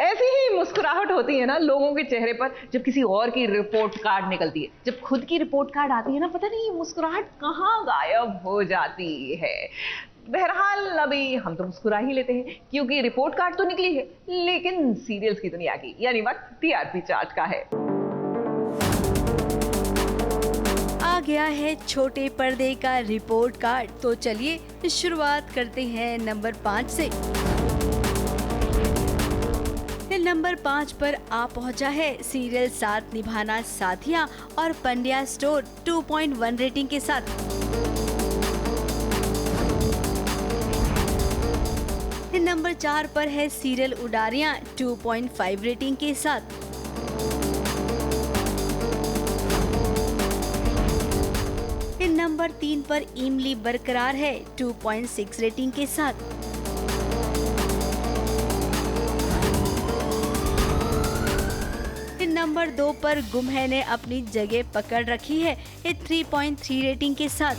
ऐसी ही मुस्कुराहट होती है ना लोगों के चेहरे पर जब किसी और की रिपोर्ट कार्ड निकलती है। जब खुद की रिपोर्ट कार्ड आती है ना, पता नहीं मुस्कुराहट कहाँ गायब हो जाती है। बहरहाल अभी हम तो मुस्कुरा ही लेते हैं क्योंकि रिपोर्ट कार्ड तो निकली है, लेकिन सीरियल्स की दुनिया की यानी वक्त टीआरपी चार्ट का है। आ गया है छोटे पर्दे का रिपोर्ट कार्ड। तो चलिए शुरुआत करते हैं नंबर 5 से। नंबर 5 पर आ पहुंचा है सीरियल साथ निभाना साथिया और पंड्या स्टोर 2.1 रेटिंग के साथ। नंबर 4 पर है सीरियल उडारियां 2.5 रेटिंग के साथ। नंबर 3 पर इमली बरकरार है 2.6 रेटिंग के साथ। नंबर 2 पर गुम है ने अपनी जगह पकड़ रखी है 3.3 रेटिंग के साथ।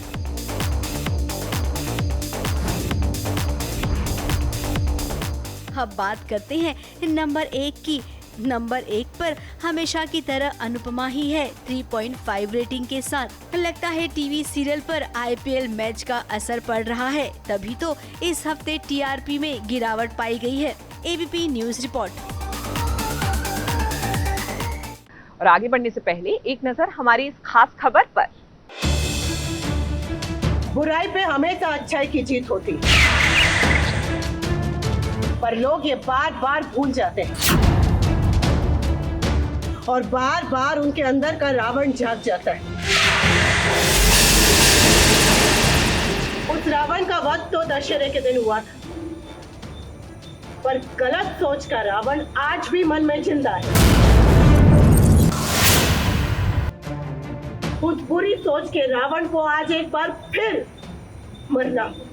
अब बात करते हैं नंबर 1 की। नंबर 1 पर हमेशा की तरह अनुपमा ही है 3.5 रेटिंग के साथ। लगता है टीवी सीरियल पर आईपीएल मैच का असर पड़ रहा है, तभी तो इस हफ्ते टीआरपी में गिरावट पाई गई है। ABP news report. और आगे बढ़ने से पहले एक नजर हमारी इस खास खबर पर। बुराई पे हमेशा अच्छाई की जीत होती है, पर लोग ये बार बार भूल जाते हैं और बार बार उनके अंदर का रावण जाग जाता है। उस रावण का वध तो दशहरे के दिन हुआ था, पर गलत सोच का रावण आज भी मन में जिंदा है। उस बुरी सोच के रावण को आज एक बार फिर मरना होगा।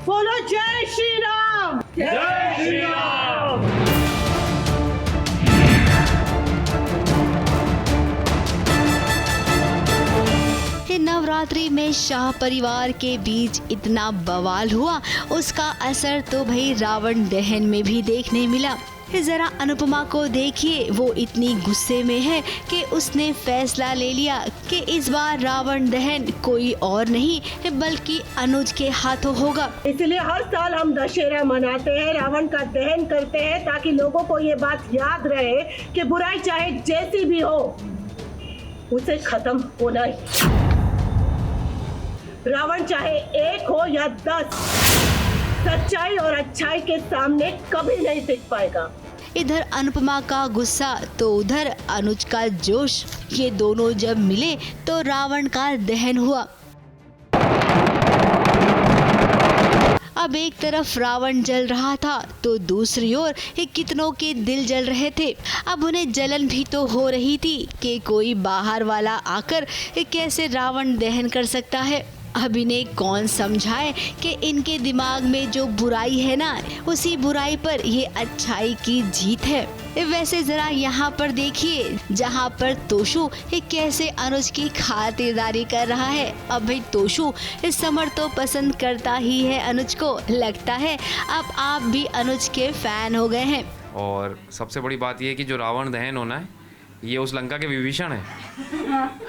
बोलो जय श्री राम। जय श्री राम। नवरात्रि में शाह परिवार के बीच इतना बवाल हुआ, उसका असर तो भाई रावण दहन में भी देखने मिला। जरा अनुपमा को देखिए, वो इतनी गुस्से में है कि उसने फैसला ले लिया कि इस बार रावण दहन कोई और नहीं बल्कि अनुज के हाथों होगा। इसलिए हर साल हम दशहरा मनाते हैं, रावण का दहन करते हैं, ताकि लोगों को ये बात याद रहे कि बुराई चाहे जैसी भी हो उसे खत्म होना ही। रावण चाहे एक हो या 10, सच्चाई और अच्छाई के सामने कभी नहीं टिक पाएगा। इधर अनुपमा का गुस्सा तो उधर अनुज का जोश, ये दोनों जब मिले तो रावण का दहन हुआ। अब एक तरफ रावण जल रहा था तो दूसरी ओर कितनों के दिल जल रहे थे। अब उन्हें जलन भी तो हो रही थी कि कोई बाहर वाला आकर कैसे रावण दहन कर सकता है। अब इन्हें कौन समझाए कि इनके दिमाग में जो बुराई है ना, उसी बुराई पर ये अच्छाई की जीत है। वैसे जरा यहाँ पर देखिए, जहाँ पर तोशु कैसे अनुज की खातिरदारी कर रहा है। अब भाई तोशु समर तो पसंद करता ही है अनुज को। लगता है अब आप भी अनुज के फैन हो गए हैं। और सबसे बड़ी बात ये है कि जो रावण दहन होना है ये उस लंका के विभीषण है।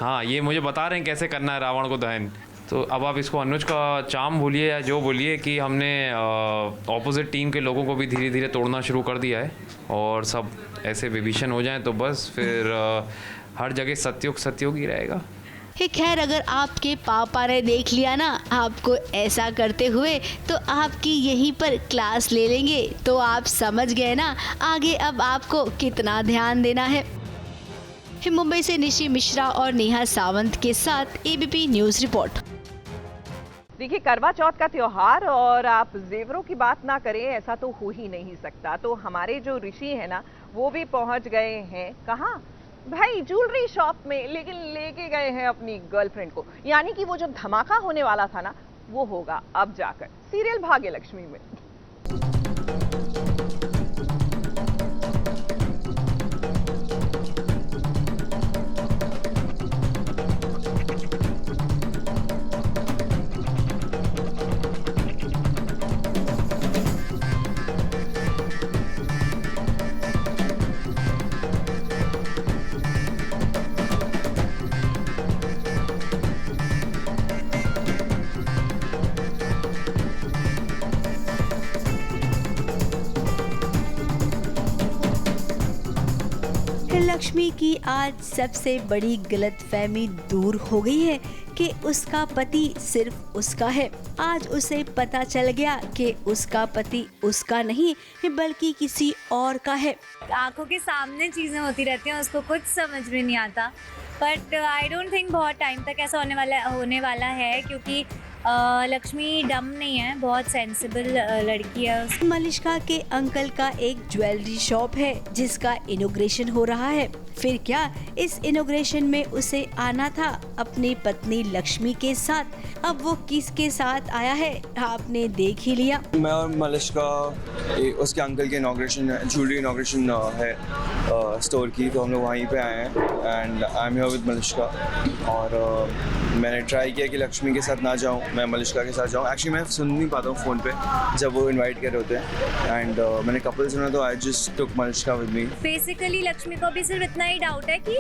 हाँ, ये मुझे बता रहे हैं कैसे करना है रावण को दहन। तो अब आप इसको अनुज का चाम बोलिए या जो बोलिए कि हमने ऑपोजिट टीम के लोगों को भी धीरे धीरे तोड़ना शुरू कर दिया है और सब ऐसे विभीषण हो जाएं तो बस फिर हर जगह सत्युग सत्युग ही रहेगा। खैर, अगर आपके पापा ने देख लिया ना आपको ऐसा करते हुए तो आपकी यहीं पर क्लास ले लेंगे। तो आप समझ गए ना आगे अब आपको कितना ध्यान देना है। मुंबई से निशी मिश्रा और नेहा सावंत के साथ एबीपी न्यूज रिपोर्ट। देखिए, करवा चौथ का त्योहार और आप जेवरों की बात ना करें, ऐसा तो हो ही नहीं सकता। तो हमारे जो ऋषि है ना, वो भी पहुंच गए हैं कहाँ भाई, ज्वेलरी शॉप में, लेकिन लेके गए हैं अपनी गर्लफ्रेंड को। यानी कि वो जो धमाका होने वाला था ना, वो होगा अब जाकर सीरियल भाग्य लक्ष्मी में। लक्ष्मी की आज सबसे बड़ी गलतफहमी दूर हो गई है कि उसका पति सिर्फ उसका है। आज उसे पता चल गया कि उसका पति उसका नहीं बल्कि किसी और का है। आंखों के सामने चीज़ें होती रहती हैं, उसको कुछ समझ में नहीं आता, बट आई डोंट थिंक बहुत टाइम तक ऐसा होने वाला है, क्योंकि लक्ष्मी डम नहीं है, बहुत सेंसिबल लड़की है। मलिष्का के अंकल का एक ज्वेलरी शॉप है जिसका इनॉग्रेशन हो रहा है। फिर क्या इस इनॉग्रेशन में उसे आना था अपनी पत्नी लक्ष्मी के साथ। अब वो किसके साथ आया है आपने देख ही लिया। मैं और मलिष्का उसके अंकल के इनॉग्रेशन ज्वेलरी इनॉग्रेशन है स्टोर की, तो हम लोग वहीं पे आए हैं and I am here with Malishka. और मैंने ट्राई किया कि लक्ष्मी के साथ ना जाऊं, मैं मलिष्का के साथ जाऊं। एक्चुअली मैं सुन नहीं पाता हूं फ़ोन पे जब वो इनवाइट कर रहे होते हैं एंड मैंने कपल सुना तो I just took Malishka with me. Basically Lakshmi को भी सिर्फ इतना ही डाउट है कि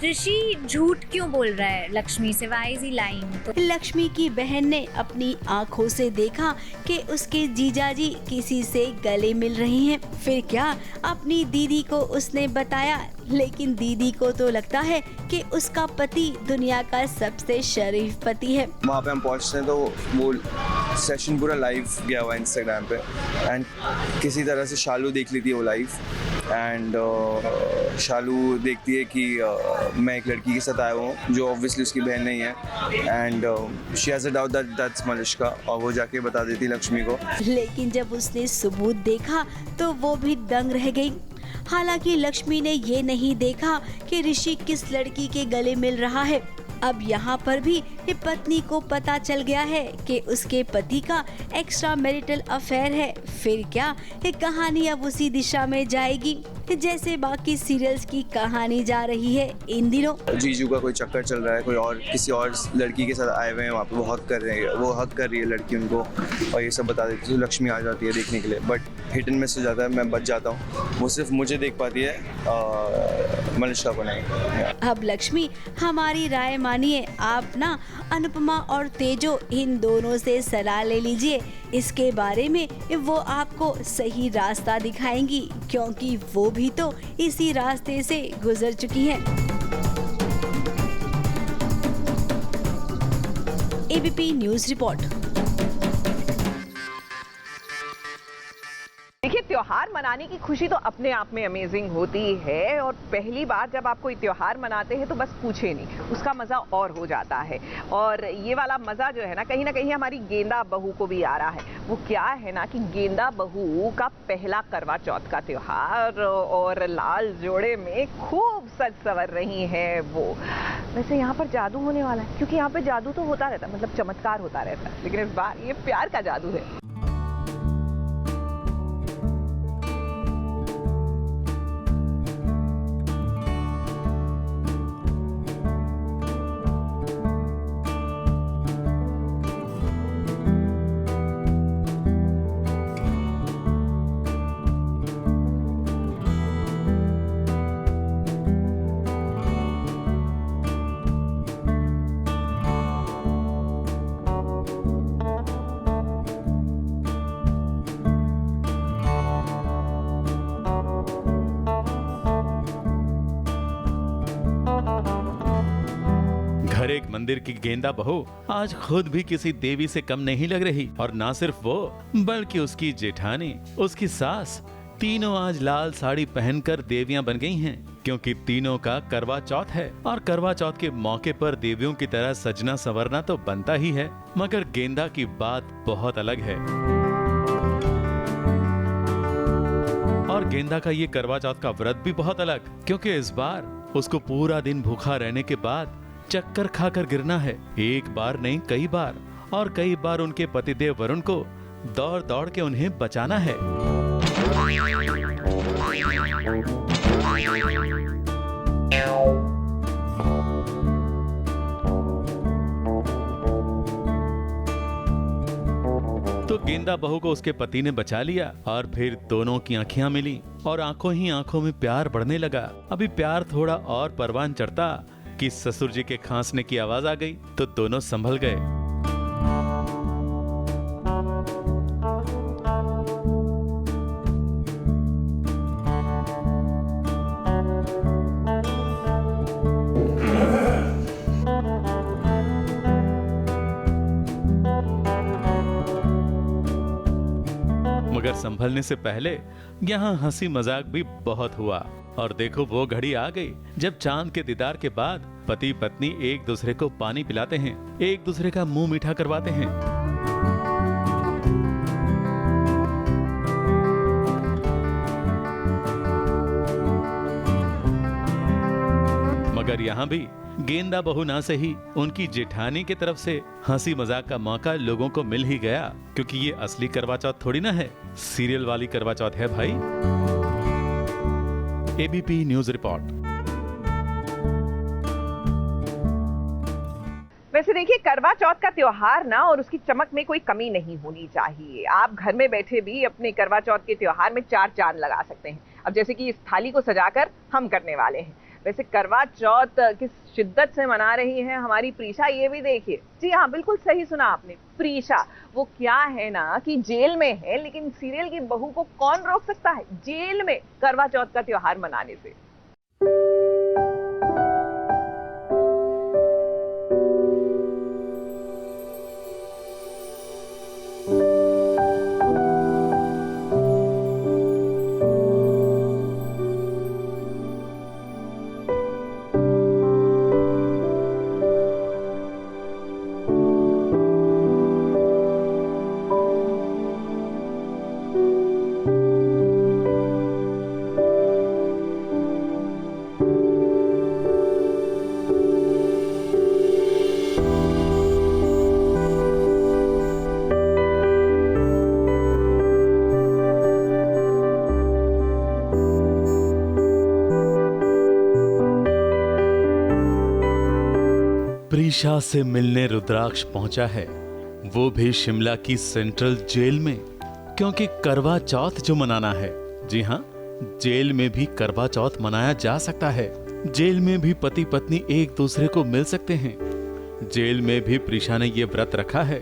ऋषि झूठ क्यों बोल रहा है लक्ष्मी से, why is he lying. Lakshmi की बहन ने अपनी आंखों से देखा कि उसके जीजाजी किसी से गले मिल रही हैं। फिर क्या अपनी दीदी को उसने बताया, लेकिन दीदी को तो लगता है कि उसका पति दुनिया का सबसे शरीफ पति है। वहाँ पे हम पहुँचते हैं तो वो सेशन पूरा लाइव गया हुआ है इंस्टाग्राम पे एंड किसी तरह से शालू देख ली थी वो लाइव एंड शालू देखती है कि मैं एक लड़की के साथ आया हूँ जो ऑब्वियसली उसकी बहन नहीं है and she has a doubt that's Malishka, और वो जाके बता देती लक्ष्मी को। लेकिन जब उसने सबूत देखा तो वो भी दंग रह गई। हालांकि लक्ष्मी ने ये नहीं देखा कि ऋषि किस लड़की के गले मिल रहा है। अब यहाँ पर भी पत्नी को पता चल गया है कि उसके पति का एक्स्ट्रा मैरिटल अफेयर है। फिर क्या ये कहानी अब उसी दिशा में जाएगी जैसे बाकी सीरियल्स की कहानी जा रही है इन दिनों। जीजू का कोई चक्कर चल रहा है, कोई और किसी और लड़की के साथ आए हुए हैं, वहाँ पे वो हक कर रही है लड़की उनको, और ये सब बता देती है। तो लक्ष्मी आ जाती है देखने के लिए, बट हिट एंड मिस हो जाता है, मैं बच जाता हूँ। वो सिर्फ मुझे देख पाती है, मलिष्का को नहीं। अब लक्ष्मी हमारी राय मानिए, आप ना अनुपमा और तेजो इन दोनों से सलाह ले लीजिए। इसके बारे में वो आपको सही रास्ता दिखाएंगी, क्योंकि वो भी तो इसी रास्ते से गुजर चुकी हैं। ABP news report. देखिए, त्योहार मनाने की खुशी तो अपने आप में अमेजिंग होती है, और पहली बार जब आप कोई त्योहार मनाते हैं तो बस पूछे नहीं, उसका मज़ा और हो जाता है। और ये वाला मज़ा जो है ना कहीं हमारी गेंदा बहू को भी आ रहा है। वो क्या है ना कि गेंदा बहू का पहला करवा चौथ का त्योहार, और लाल जोड़े में खूब सज संवर रही हैं वो। वैसे यहाँ पर जादू होने वाला है, क्योंकि यहाँ पे जादू तो होता रहता है, मतलब चमत्कार होता रहता है, लेकिन इस बार ये प्यार का जादू है। घर एक मंदिर की गेंदा बहू आज खुद भी किसी देवी से कम नहीं लग रही। और ना सिर्फ वो, बल्कि उसकी जेठानी, उसकी सास, तीनों आज लाल साड़ी पहनकर देवियां बन गई हैं, क्योंकि तीनों का करवा चौथ है। और करवा चौथ के मौके पर देवियों की तरह सजना संवरना तो बनता ही है, मगर गेंदा की बात बहुत अलग है। और गेंदा का ये करवा चौथ का व्रत भी बहुत अलग, क्योंकि इस बार उसको पूरा दिन भूखा रहने के बाद चक्कर खाकर गिरना है। एक बार नहीं, कई बार, और कई बार उनके पतिदेव वरुण को दौड़ दौड़ के उन्हें बचाना है। तो गेंदा बहू को उसके पति ने बचा लिया, और फिर दोनों की आंखें मिली और आंखों ही आंखों में प्यार बढ़ने लगा। अभी प्यार थोड़ा और परवान चढ़ता कि ससुर जी के खांसने की आवाज आ गई, तो दोनों संभल गए। मगर संभलने से पहले यहाँ हंसी मजाक भी बहुत हुआ। और देखो वो घड़ी आ गई जब चांद के दीदार के बाद पति पत्नी एक दूसरे को पानी पिलाते हैं, एक दूसरे का मुंह मीठा करवाते हैं। मगर यहाँ भी गेंदा बहू ना सही, उनकी जेठानी की तरफ से हंसी मजाक का मौका लोगों को मिल ही गया, क्योंकि ये असली करवा चौथ थोड़ी ना है, सीरियल वाली करवा चौथ है भाई। ABP news report. वैसे देखिए, करवा चौथ का त्योहार ना और उसकी चमक में कोई कमी नहीं होनी चाहिए। आप घर में बैठे भी अपने करवा चौथ के त्योहार में 4 चांद लगा सकते हैं। अब जैसे कि इस थाली को सजाकर हम करने वाले हैं। वैसे करवा चौथ किस शिद्दत से मना रही है हमारी प्रीशा, ये भी देखिए। जी हाँ, बिल्कुल सही सुना आपने, प्रीशा। वो क्या है ना कि जेल में है, लेकिन सीरियल की बहू को कौन रोक सकता है जेल में करवा चौथ का त्योहार मनाने से। प्रीशा से मिलने रुद्राक्ष पहुंचा है, वो भी शिमला की सेंट्रल जेल में, क्योंकि करवा चौथ जो मनाना है। जी हाँ, जेल में भी करवा चौथ मनाया जा सकता है। जेल में भी पति पत्नी एक दूसरे को मिल सकते हैं। जेल में भी प्रीशा ने ये व्रत रखा है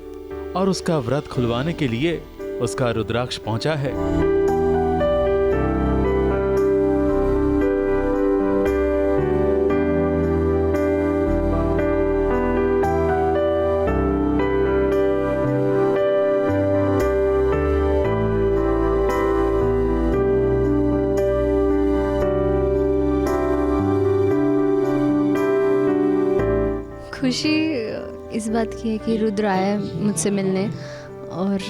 और उसका व्रत खुलवाने के लिए उसका रुद्राक्ष पहुंचा है। खुशी इस बात की है कि रुद्र आया है मुझसे मिलने, और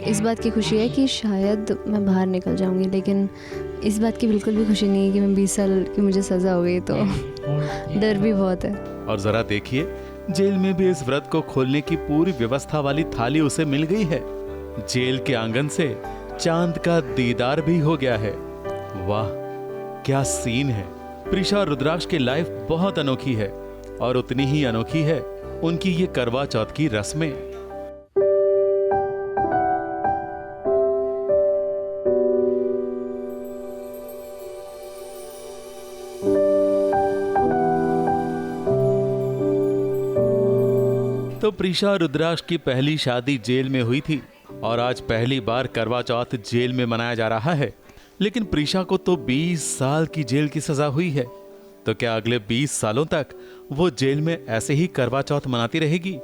इस बात की खुशी है कि शायद मैं बाहर निकल जाऊंगी, लेकिन इस बात की बिल्कुल भी खुशी नहीं है कि मैं 20 साल की मुझे सज़ा हो गई, तो डर भी बहुत है। और जरा देखिए, जेल में भी इस व्रत को खोलने की पूरी व्यवस्था वाली थाली उसे मिल गई है। जेल के आंगन से चांद का दीदार भी हो गया है। वाह, क्या सीन है। प्रीशा और रुद्राक्ष की लाइफ बहुत अनोखी है, और उतनी ही अनोखी है उनकी ये करवा चौथ की रस्में। तो प्रीशा और रुद्राक्ष की पहली शादी जेल में हुई थी, और आज पहली बार करवा चौथ जेल में मनाया जा रहा है। लेकिन प्रीशा को तो 20 साल की जेल की सजा हुई है, तो क्या अगले 20 सालों तक वो जेल में ऐसे ही करवा चौथ मनाती रहेगी,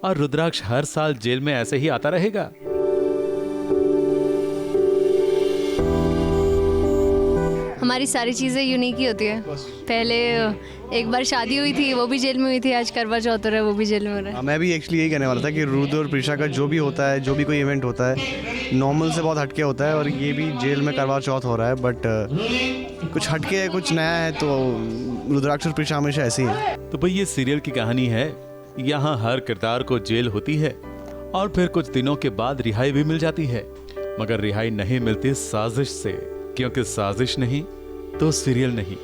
और रुद्राक्ष हर साल जेल में ऐसे ही आता रहेगा? हमारी सारी चीज़ें यूनिक ही होती है। पहले एक बार शादी हुई थी, वो भी जेल में हुई थी, आज करवा चौथ हो रहा है, वो भी जेल में हो रहा है। मैं भी एक्चुअली यही कहने वाला था कि रुद्र और प्रीशा का जो भी होता है, जो भी कोई इवेंट होता है, नॉर्मल से बहुत हटके होता है, और ये भी जेल में करवा चौथ हो रहा है, बट कुछ हटके है, कुछ नया है। तो रुद्राक्ष और प्रीशा हमेशा ऐसी है। तो भाई ये सीरियल की कहानी है। यहाँ हर किरदार को जेल होती है, और फिर कुछ दिनों के बाद रिहाई भी मिल जाती है, मगर रिहाई नहीं मिलती साजिश से, क्योंकि साजिश नहीं तो सीरियल नहीं।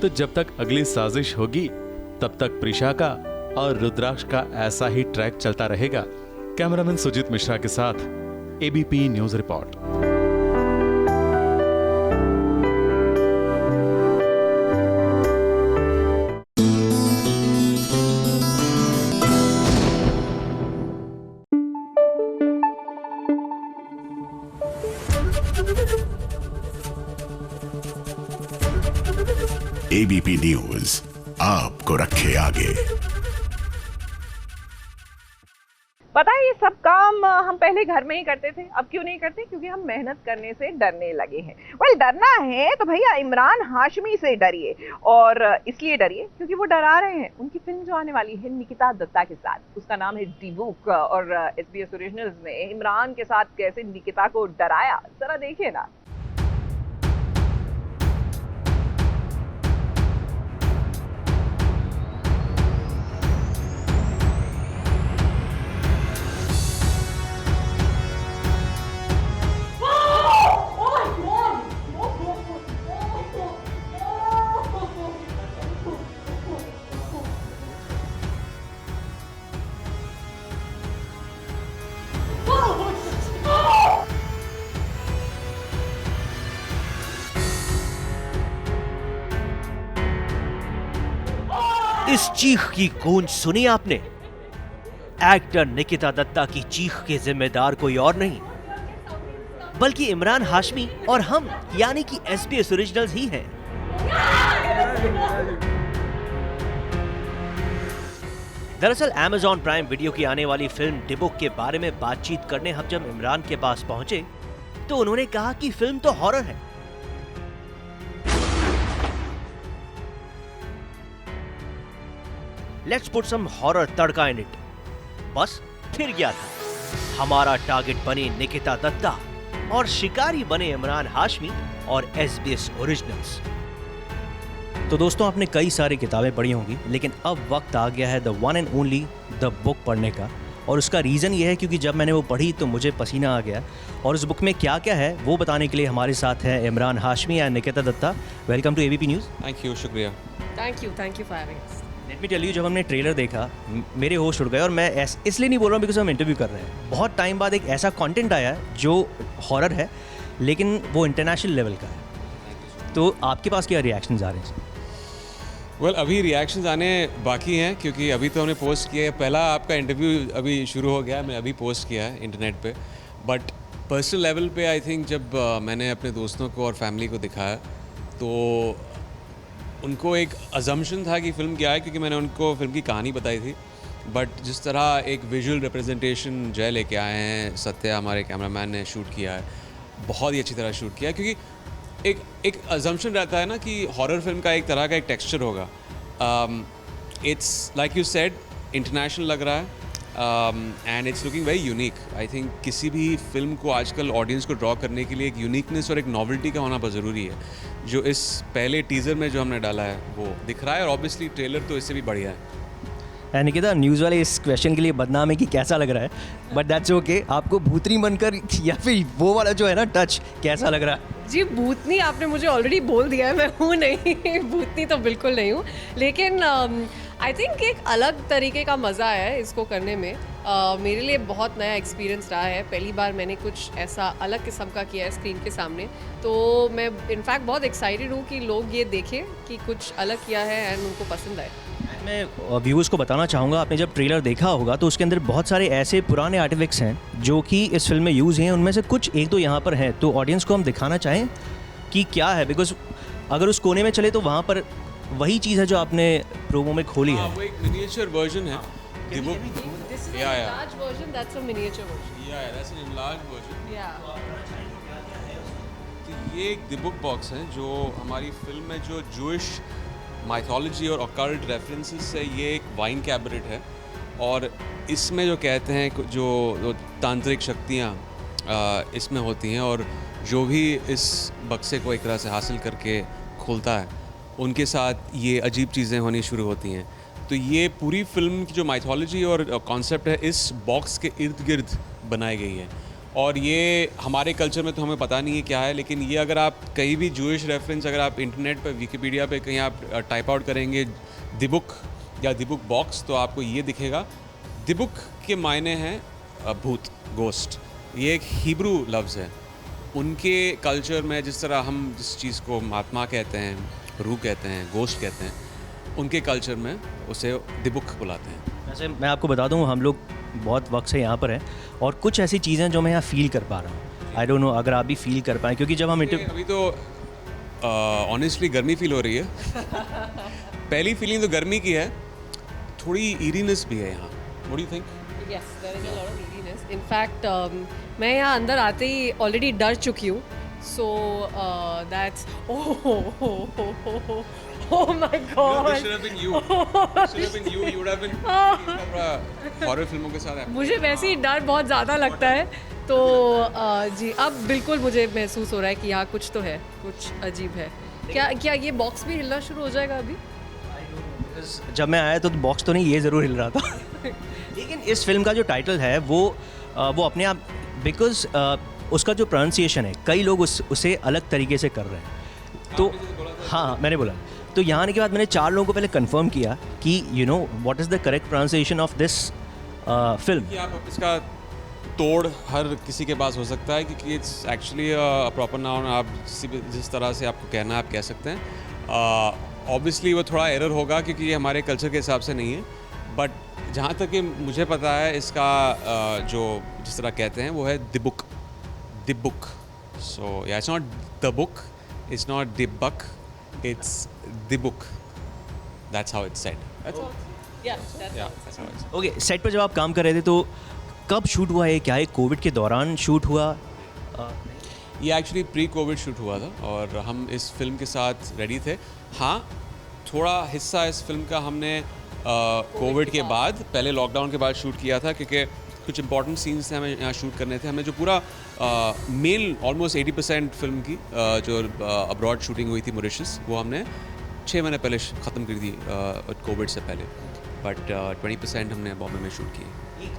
तो जब तक अगली साजिश होगी, तब तक प्रीशा का और रुद्राक्ष का ऐसा ही ट्रैक चलता रहेगा। कैमरामैन सुजीत मिश्रा के साथ ABP news report. ABP news आपको रखे आगे। पता है ये सब काम हम पहले घर में ही करते थे, अब क्यों नहीं करते? क्योंकि हम मेहनत करने से डरने लगे हैं। डरना है तो भैया इमरान हाशमी से डरिए, और इसलिए डरिए क्योंकि वो डरा रहे हैं। उनकी फिल्म जो आने वाली है निकिता दत्ता के साथ, उसका नाम है डिबुक, और SBS ओरिजिनल्स ने इमरान के साथ कैसे निकिता को डराया, जरा देखिए ना। इस चीख की गूंज सुनी आपने? एक्टर निकिता दत्ता की चीख के जिम्मेदार कोई और नहीं बल्कि इमरान हाशमी और हम यानी कि SBS ओरिजिनल्स ही हैं। दरअसल Amazon प्राइम वीडियो की आने वाली फिल्म डिबुक के बारे में बातचीत करने हम जब इमरान के पास पहुंचे तो उन्होंने कहा कि फिल्म तो हॉरर है। Let's put some horror tadka in it. बस फिर गया था। हमारा टारगेट बने निकिता दत्ता और शिकारी बने इमरान हाशमी और SBS ओरिजिनल्स। तो दोस्तों आपने कई सारी किताबें पढ़ी होंगी, लेकिन अब वक्त आ गया है the one and only the book पढ़ने का। और उसका रीज़न ये है क्योंकि जब मैंने वो पढ़ी तो मुझे पसीना आ गया। और उस बुक में क्या क्या है वो बताने के लिए हमारे साथ है Imran Hashmi and Nikita Dutta. Welcome to ABP news. Thank you, शुक्रिया। Thank you for having us. Let me tell you, जब हमने ट्रेलर देखा मेरे होश उड़ गए। और मैं इसलिए नहीं बोल रहा हूँ बिकॉज हम इंटरव्यू कर रहे हैं। बहुत टाइम बाद एक ऐसा कंटेंट आया है जो हॉरर है लेकिन वो इंटरनेशनल लेवल का है। तो आपके पास क्या रिएक्शंस आ रहे हैं? वेल अभी रिएक्शंस आने बाकी हैं क्योंकि अभी तो हमने पोस्ट किया है। पहला आपका इंटरव्यू अभी शुरू हो गया है, मैं अभी पोस्ट किया है इंटरनेट पे। बट पर्सनल लेवल पे आई थिंक जब मैंने अपने दोस्तों को और फैमिली को दिखाया तो उनको एक अजम्पशन था कि फ़िल्म क्या है, क्योंकि मैंने उनको फिल्म की कहानी बताई थी। बट जिस तरह एक विजुअल रिप्रेजेंटेशन जय लेके आए हैं, सत्या हमारे कैमरामैन ने शूट किया है, बहुत ही अच्छी तरह शूट किया है। क्योंकि एक अजम्पशन रहता है ना कि हॉरर फिल्म का एक तरह का एक टेक्सचर होगा। It's like you said international लग रहा है and it's looking very unique. I think किसी भी फिल्म को आजकल ऑडियंस को ड्रॉ करने के लिए एक यूनिकनेस और एक नॉवेल्टी का होना बहुत ज़रूरी है, जो इस पहले टीज़र में जो हमने डाला है वो दिख रहा है। और ऑब्वियसली ट्रेलर तो इससे भी बढ़िया है। निकिता, न्यूज़ वाले इस क्वेश्चन के लिए बदनाम है कि कैसा लग रहा है, बट दैट्स ओके। आपको भूतनी बनकर या फिर वो वाला जो है ना टच, कैसा लग रहा है? जी भूतनी आपने मुझे ऑलरेडी बोल दिया है, मैं हूँ नहीं भूतनी तो बिल्कुल नहीं हूँ। लेकिन आई थिंक एक अलग तरीके का मज़ा है इसको करने में। मेरे लिए बहुत नया एक्सपीरियंस रहा है। पहली बार मैंने कुछ ऐसा अलग किस्म का किया है स्क्रीन के सामने, तो मैं इनफैक्ट बहुत एक्साइटेड हूँ कि लोग ये देखें कि कुछ अलग किया है एंड उनको पसंद आए। मैं व्यूअर्स को बताना चाहूँगा, आपने जब ट्रेलर देखा होगा तो उसके अंदर बहुत सारे ऐसे पुराने आर्टिफैक्ट्स हैं जो कि इस फिल्म में यूज़ हैं। उनमें से कुछ एक दो यहाँ पर हैं, तो ऑडियंस को हम दिखाना चाहें कि क्या है। बिकॉज अगर उस कोने में चले तो वहाँ पर वही चीज़ है जो आपने प्रोमो में खोली है। वो एक मिनिएचर वर्जन है। ये एक द बुक बॉक्स है जो हमारी फिल्म में जो जूइश माइथोलॉजी और ऑकल्ट रेफरेंसेस से ये एक वाइन कैबिनेट है। और इसमें जो कहते हैं जो तांत्रिक शक्तियाँ इसमें होती हैं, और जो भी इस बक्से को एक तरह से हासिल करके खोलता है उनके साथ ये अजीब चीज़ें होनी शुरू होती हैं। तो ये पूरी फिल्म की जो माइथोलॉजी और कॉन्सेप्ट है इस बॉक्स के इर्द गिर्द बनाई गई है। और ये हमारे कल्चर में तो हमें पता नहीं है क्या है, लेकिन ये अगर आप कहीं भी जूइश रेफरेंस अगर आप इंटरनेट पर विकिपीडिया पे कहीं आप टाइप आउट करेंगे द बुक या द बुक बॉक्स तो आपको ये दिखेगा। द बुक के मायने हैं भूत, गोस्ट। ये एक हिब्रू लफ्ज़ है। उनके कल्चर में जिस तरह हम जिस चीज़ को महात्मा कहते हैं, रूह कहते हैं, गोस्ट कहते हैं, उनके कल्चर में उसे द बुक बुलाते हैं। वैसे मैं आपको बता दूं, हम लोग बहुत वक्त से यहाँ पर हैं और कुछ ऐसी चीज़ें जो मैं यहाँ फील कर पा रहा हूँ। आई डोंट नो अगर आप भी फील कर पाएँ, क्योंकि जब हम अभी तो ऑनेस्टली गर्मी फील हो रही है। पहली फीलिंग तो गर्मी की है, थोड़ी ईरीनेस भी है यहाँ। What do you think? Yes, there is a lot of neediness. In fact, मैं यहाँ अंदर आते ही already डर चुकी हूँ. So that's oh my God. This should have been you. Should have been you. You would have been horror फिल्मों के साथ. मुझे वैसे ही डर बहुत ज़्यादा लगता है. तो जी अब बिल्कुल मुझे महसूस हो रहा है कि यहाँ कुछ तो है, कुछ अजीब है. क्या ये बॉक्स भी हिलना शुरू हो जाएगा अभी? जब मैं आया तो बॉक्स तो नहीं, ये ज़रूर हिल रहा था. लेकिन इस फिल्म का जो टाइटल है वो अपने आप, बिकॉज उसका जो प्रोनाउंसिएशन है कई लोग उसे अलग तरीके से कर रहे हैं. तो हाँ, मैंने बोला. तो यहाँ आने के बाद मैंने 4 लोगों को पहले कंफर्म किया कि you know what is the correct pronunciation of this film. आप इसका तोड़ हर किसी के पास हो सकता है क्योंकि इट्स एक्चुअली प्रॉपर नाउन. आप जिस तरह से आपको कहना है आप कह सकते हैं. ऑब्वियसली वो थोड़ा एरर होगा क्योंकि ये हमारे कल्चर के हिसाब से नहीं है. बट जहाँ तक कि मुझे पता है इसका जो जिस तरह कहते हैं वो है the book. The book. So yeah it's not the book, it's not the buck, it's the book. That's how it's said. Okay, set पर जब आप काम कर रहे थे तो कब शूट हुआ है? क्या है कोविड के दौरान शूट हुआ? ये एक्चुअली प्री कोविड शूट हुआ था और हम इस फिल्म के साथ रेडी थे. हाँ, थोड़ा हिस्सा इस फिल्म का हमने कोविड के बाद, पहले लॉकडाउन के बाद शूट किया था क्योंकि कुछ इंपॉर्टेंट सीन्स थे हमें यहाँ शूट करने थे. हमने जो पूरा मेन ऑलमोस्ट 80% फिल्म की जो अब्रॉड शूटिंग हुई थी मॉरिशस, वो हमने 6 महीने पहले ख़त्म कर दी कोविड से पहले. बट 20% हमने बॉम्बे में शूट की.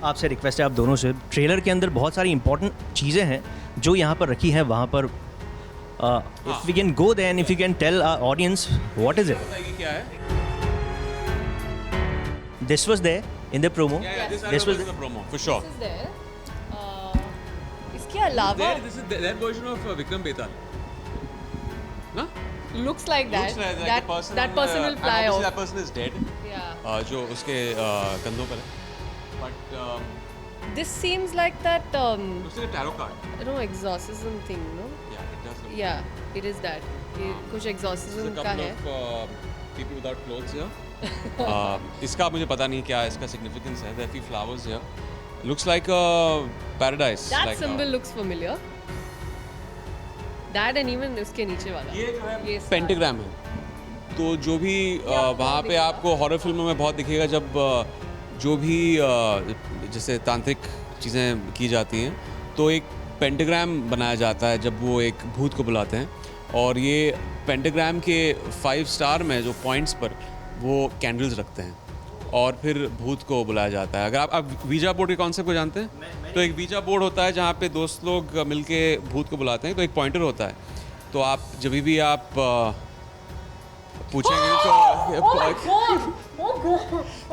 आपसे रिक्वेस्ट है आप दोनों से, ट्रेलर के अंदर बहुत सारी इंपॉर्टेंट चीज़ें हैं जो यहाँ पर रखी हैं. वहाँ पर if we can go there and if you can tell our audience what is it. क्या है? This was there in the promo. This was the promo for sure. इसके अलावा this is that version of Vikram Betal. ना? Looks like that. Looks like that person will fly off. That person is dead. Yeah. जो उसके कंधों पर है. But this seems like that. looks like a tarot card. No, exorcism thing, no? Yeah, it does. Yeah, it is that. ये कुछ exorcism का है. There's a couple of people without clothes here. इसका मुझे पता नहीं क्या इसका significance है. There are few flowers here. Looks like a paradise. That like symbol looks familiar. That and even उसके नीचे वाला. ये जो है पेंटाग्राम है. तो जो भी वहाँ पे आपको हॉरर फिल्मों में बहुत दिखेगा जब जो भी जैसे तांत्रिक चीज़ें की जाती हैं तो एक पेंटाग्राम बनाया जाता है जब वो एक भूत को बुलाते हैं. और ये पेंटाग्राम के 5 स्टार में जो पॉइंट्स पर वो कैंडल्स रखते हैं और फिर भूत को बुलाया जाता है. अगर आप वीजा बोर्ड के कॉन्सेप्ट को जानते हैं तो एक वीजा बोर्ड होता है जहाँ पे दोस्त लोग मिलके भूत को बुलाते हैं. तो एक पॉइंटर होता है. तो आप जब भी आप पूछेंगे तो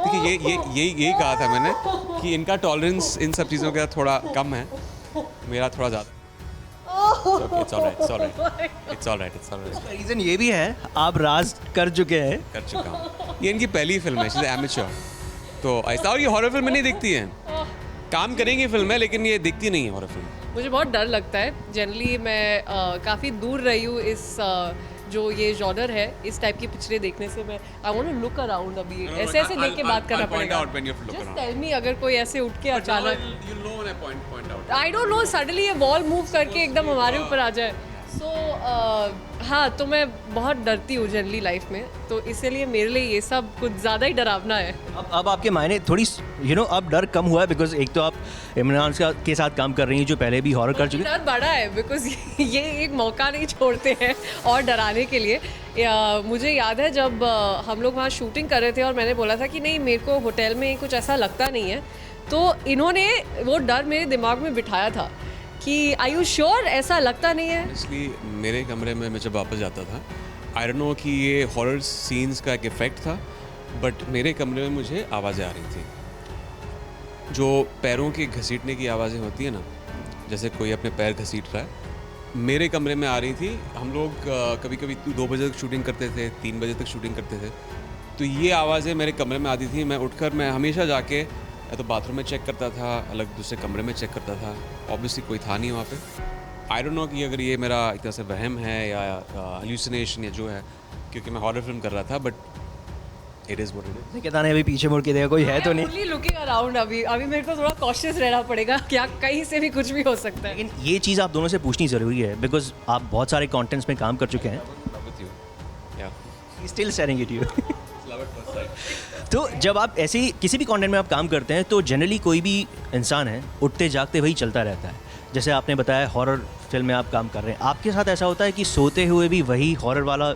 देखिए यही कहा था मैंने कि इनका टॉलरेंस इन सब चीज़ों का थोड़ा कम है, मेरा थोड़ा ज़्यादा. It's all right. रीज़न ये भी है आप राज कर चुके हैं. कर चुका हूँ. ये इनकी पहली फिल्म है. She is amateur. तो ऐसा, और ये हॉरर फिल्म नहीं दिखती हैं. काम करेंगी फिल्म में लेकिन ये दिखती नहीं है हॉरर फिल्म. मुझे बहुत डर लगता है. जनरली मैं काफ़ी दूर रही हूँ इस जो ये जॉनर है, इस टाइप की पिक्चरें देखने से. मैं I want to look around. अभी ऐसे देख के बात करना पड़ेगा. जस्ट टेल मी अगर कोई ऐसे उठ के अचानक, आई डोंट नो, सडनली ये वॉल मूव करके एकदम हमारे ऊपर आ जाए. सो हाँ, तो मैं बहुत डरती हूँ जनरली लाइफ में. तो इसीलिए मेरे लिए ये सब कुछ ज़्यादा ही डरावना है. अब आपके मायने थोड़ी अब डर कम हुआ है बिकॉज एक तो आप इमरान के साथ काम कर रही हैं जो पहले भी हॉरर कर चुके हैं. डर बड़ा है बिकॉज ये एक मौका नहीं छोड़ते हैं और डराने के लिए. मुझे याद है जब हम लोग वहाँ शूटिंग कर रहे थे और मैंने बोला था कि नहीं, मेरे को होटल में कुछ ऐसा लगता नहीं है. तो इन्होंने वो डर मेरे दिमाग में बिठाया था कि आई यू श्योर ऐसा लगता नहीं है. इसलिए मेरे कमरे में मैं जब वापस जाता था, आई डोंट नो कि ये हॉरर सीन्स का एक इफ़ेक्ट था, बट मेरे कमरे में मुझे आवाज़ें आ रही थी. जो पैरों के घसीटने की आवाज़ें होती है ना, जैसे कोई अपने पैर घसीट रहा है, मेरे कमरे में आ रही थी. हम लोग कभी कभी 2 बजे तक शूटिंग करते थे, 3 बजे तक शूटिंग करते थे. तो ये आवाज़ें मेरे कमरे में आती थी. मैं हमेशा जाके या तो बाथरूम में चेक करता था, अलग दूसरे कमरे में चेक करता था. ऑब्वियसली कोई था नहीं वहाँ पे. आई डोंट नो कि अगर ये मेरा एक तरह से वहम है या हेल्यूसिनेशन या जो है, क्योंकि मैं हॉरर फिल्म कर रहा था. But it is what it is. Nikita ने अभी पीछे मुड़ के देखा, कोई है तो नहीं। ओनली लुकिंग अराउंड अभी मेरे को थोड़ा कॉशियस रहना पड़ेगा, क्या कहीं से भी कुछ भी हो सकता है। लेकिन ये चीज़ आप दोनों से पूछनी ज़रूरी है बिकॉज आप बहुत सारे कंटेंट्स में काम कर चुके हैं। Still sharing it you. तो जब आप ऐसे ही किसी भी कंटेंट में आप काम करते हैं तो जनरली कोई भी इंसान है उठते जागते वही चलता रहता है। जैसे आपने बताया हॉरर फिल्म में आप काम कर रहे हैं, आपके साथ ऐसा होता है कि सोते हुए भी वही हॉरर वाला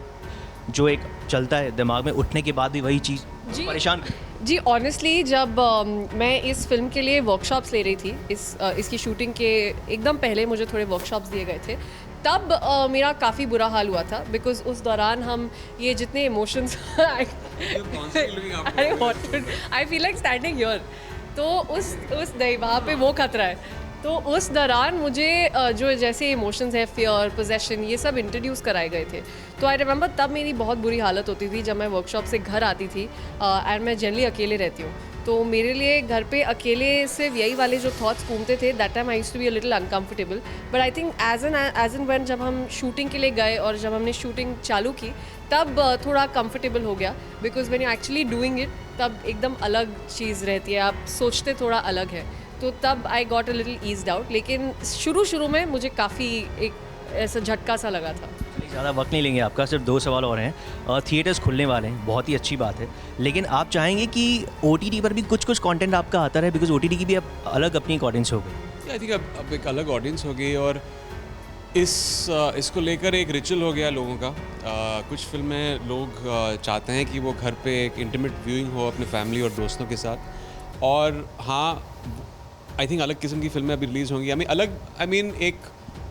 जो एक चलता है दिमाग में, उठने के बाद भी वही चीज़ परेशान? जी ऑनेस्टली जब मैं इस फिल्म के लिए वर्कशॉप्स ले रही थी, इसकी शूटिंग के एकदम पहले मुझे थोड़े वर्कशॉप्स दिए गए थे, तब मेरा काफ़ी बुरा हाल हुआ था बिकॉज उस दौरान हम ये जितने emotions I feel like standing here, तो उस नहीं वहाँ पे वो खतरा है। तो उस दौरान मुझे जो जैसे इमोशंस हैं, फियर, पोजेशन, ये सब इंट्रोड्यूस कराए गए थे। तो आई रिमेंबर तब मेरी बहुत बुरी हालत होती थी जब मैं वर्कशॉप से घर आती थी एंड मैं जनरली अकेले रहती हूँ, तो मेरे लिए घर पे अकेले सिर्फ यही वाले जो थॉट्स घूमते थे। That time I used to be a little uncomfortable, but I think as an when जब हम शूटिंग के लिए गए और जब हमने शूटिंग चालू की तब थोड़ा कंफर्टेबल हो गया because when you actually doing it तब एकदम अलग चीज़ रहती है, आप सोचते थोड़ा अलग है, तो तब I got a little eased out. लेकिन शुरू में मुझे काफ़ी एक ऐसा झटका सा लगा था। ज़्यादा वक्त नहीं लेंगे आपका, सिर्फ 2 सवाल और हैं। थिएटर्स खुलने वाले हैं, बहुत ही अच्छी बात है, लेकिन आप चाहेंगे कि OTT पर भी कुछ कंटेंट आपका आता रहे बिकॉज OTT की भी अब अलग अपनी एक ऑडियंस हो गई। आई थिंक अब एक अलग ऑडियंस हो गई और इसको लेकर एक रिचुअल हो गया लोगों का। कुछ फिल्में लोग चाहते हैं कि वो घर पे एक इंटीमेट व्यूइंग हो अपने फैमिली और दोस्तों के साथ, और हाँ आई थिंक अलग किस्म की फिल्में अभी रिलीज़ होंगी।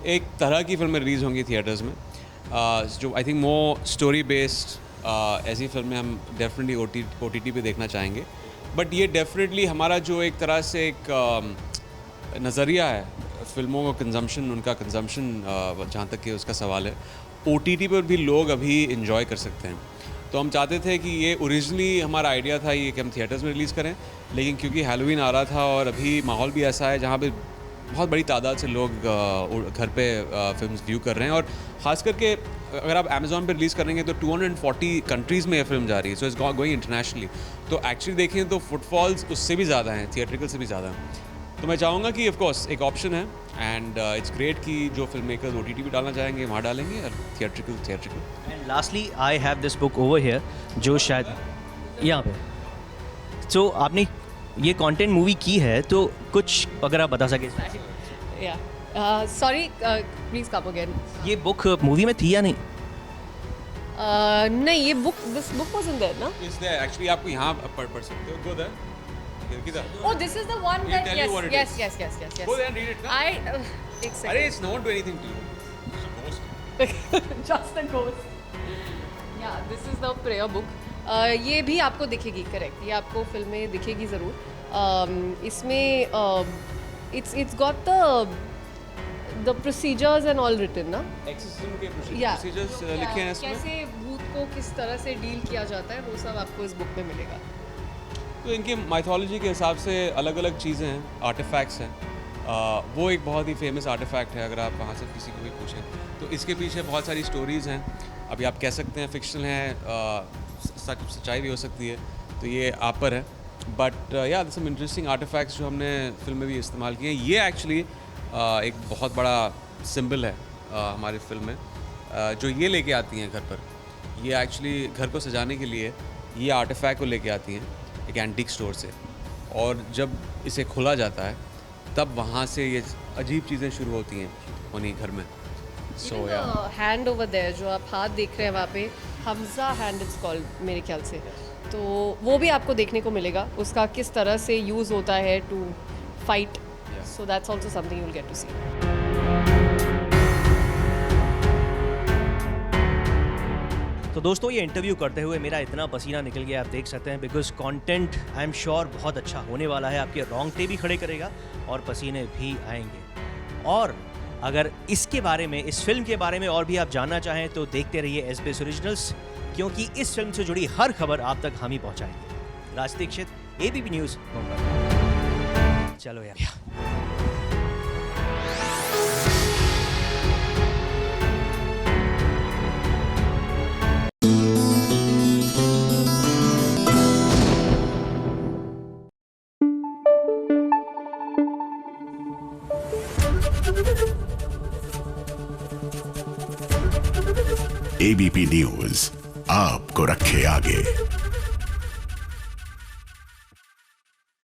एक तरह की फिल्में रिलीज़ होंगी थिएटर्स में जो I think more story based ऐसी फिल्में हम डेफिनेटली OTT पे देखना चाहेंगे। बट ये डेफिनेटली हमारा जो एक तरह से एक नज़रिया है फिल्मों का कंजम्पशन, उनका कंजम्पशन जहाँ तक कि उसका सवाल है, OTT पर भी लोग अभी इन्जॉय कर सकते हैं। तो हम चाहते थे कि ये ओरिजिनली हमारा आइडिया था ये कि हम थिएटर्स में रिलीज़ करें, लेकिन क्योंकि हैलोवीन आ रहा था और अभी माहौल भी ऐसा है जहाँ पे बहुत बड़ी तादाद से लोग घर पे फिल्म्स व्यू कर रहे हैं, और ख़ास करके अगर आप अमेज़ॉन पे रिलीज़ करेंगे तो 240 कंट्रीज़ में ये फिल्म जा रही है, सो इट्स गोइंग इंटरनेशनली। तो एक्चुअली देखें तो फुटफॉल्स उससे भी ज़्यादा हैं, थिएट्रिकल से भी ज़्यादा हैं। तो मैं चाहूँगा कि ऑफ कोर्स एक ऑप्शन है एंड इट्स ग्रेट कि जो फिल्म मेकर्स OTT भी डालना चाहेंगे वहाँ डालेंगे, और theatrical. And lastly I have this book over here जो शायद यहाँ पे, तो आपने ये कंटेंट मूवी की है तो कुछ अगर आप बता सके। Sorry please come again. ये बुक मूवी में थी या नहीं? नहीं, ये दिस बुक वाज़न्ट देयर ना। इट्स देयर एक्चुअली, आपको यहाँ पढ़ सकते हो। Go there. Oh, this is the one that yes. Go there and read it. एक second. अरे it's not do anything to you. It's a ghost. Just a ghost. Yeah, this is the prayer book. ये भी आपको दिखेगी, correct, ये आपको film में दिखेगी ज़रूर। इसमें it's got the procedures and all written ना। Exorcism के procedures लिखे हैं इसमें। कैसे भूत को किस तरह से डील किया जाता है वो सब आपको इस बुक में मिलेगा। तो इनके माइथोलॉजी के हिसाब से अलग अलग चीज़ें हैं, आर्टिफैक्ट्स हैं। वो एक बहुत ही फेमस आर्टिफैक्ट है, अगर आप वहाँ से किसी को भी पूछें तो इसके पीछे बहुत सारी स्टोरीज़ हैं। अभी आप कह सकते हैं फिक्शनल हैं, सच्चाई भी हो सकती है, तो ये आप पर है। बट या सम इंटरेस्टिंग आर्टिफैक्ट्स जो हमने फिल्म में भी इस्तेमाल किए हैं। ये एक्चुअली एक बहुत बड़ा सिंबल है हमारी फिल्म में, जो ये लेके आती हैं घर पर। ये एक्चुअली घर को सजाने के लिए ये आर्टिफैक्ट को लेके आती हैं एक एंटीक स्टोर से, और जब इसे खोला जाता है तब वहाँ से ये अजीब चीज़ें शुरू होती हैं उन्हीं घर में। सो या हैंड ओवर देयर जो आप हाथ देख रहे हैं वहाँ पे, हमजा हैंड इट्स कॉल्ड मेरे ख्याल से, तो वो भी आपको देखने को मिलेगा, उसका किस तरह से यूज़ होता है to fight. So that's also something you will get to see. तो दोस्तों ये इंटरव्यू करते हुए मेरा इतना पसीना निकल गया, आप देख सकते हैं, because content I am sure बहुत अच्छा होने वाला है, आपके रोंगटे भी खड़े करेगा और पसीने भी आएंगे। और अगर इसके बारे में, इस फिल्म के बारे में और भी आप जानना चाहें तो देखते रहिए SBS ओरिजिनल्स, क्योंकि इस फिल्म से जुड़ी हर खबर आप तक हम ही पहुंचाएंगे। राज दीक्षित, ABP न्यूज़, मुंबई। चलो यार। एबीपी न्यूज आपको रखे आगे।